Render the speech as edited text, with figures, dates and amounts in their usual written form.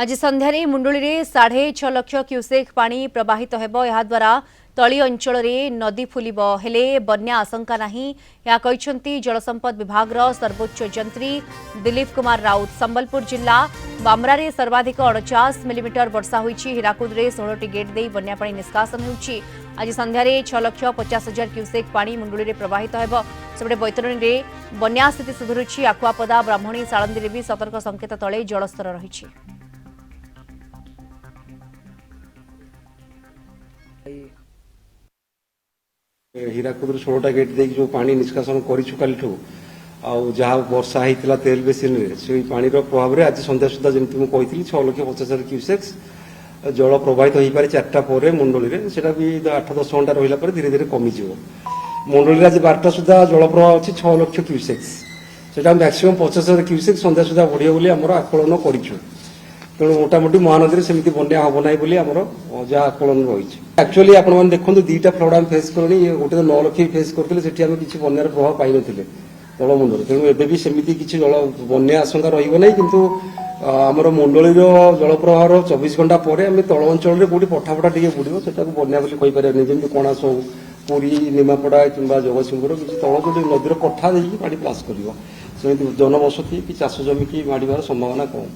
आज संध्यारे मुंडुली 6.5 लाख क्यूसेक पानी प्रवाहित हेब याद्वारा तली अंचल नदी फुलिब हेले बन्या आशंका नहीं या कहते जलसंपद विभाग सर्वोच्च जंत्री दिलीप कुमार राउत। संबलपुर जिला बामरारे सर्वाधिक 49 मिलीमीटर वर्षा होईछि। हीराकुद 16टी गेट दे बन्या पानी निष्कासन होउछि। आज संध्यारे 6,50,000 क्यूसेक पानी मुंडुली प्रवाहित हेब। सेपटे बैतरणी में बन्या स्थिति सुधुरुछि। आकुआपदा ब्राह्मणी साळंदी भी सतर्क संकेत तले जलस्तर रहिछि। हीराकुद 16टा गेट दे जो पानी निष्कासन करिछु कालिठू जहाँ वर्षा होता तेल बेसिन से पानी प्रभाव में आज संध्या सुधा जमी मुझे 6,50,000 क्यूसेक्स जल प्रवाहित हो पारे 4टा पर मुंडली से भी 8-10 घंटा रहा धीरे धीरे कमिज मुंडली आज 12टा सुधा जल प्रवाह अच्छी 6 लाख क्यूसेक्स से मैक्सिमम 50,000 क्यूसेक्स संध्या सुधा बढ़िया बोली आम आकलन करूँ। तेणु मोटामोटी महानदी सेमती बन्या हम ना बोली जहाँ आकलन रही। एक्चुअली आप देखो 2टा फ्लड आम फेस करनी गोटे 9 लाख फेस करते किसी बनार प्रभाव पाई नी तलमुंडर। तेणु एबी भी सेमती किसी जल बन्या आशंका रही किंतु आमर मुंडली जल प्रवाह 24 घंटा पर आम तल अंचल में कौटी पठापटा टे बुड़ो से बन्या कही पारे जमी कणास हो पुरी निमापड़ा कि जगतसिंहपुर किसी तल जो नदीर पठा देखिए पानी प्लास कर जनबसती कि चाष जमी की माड़ार संभावना कम।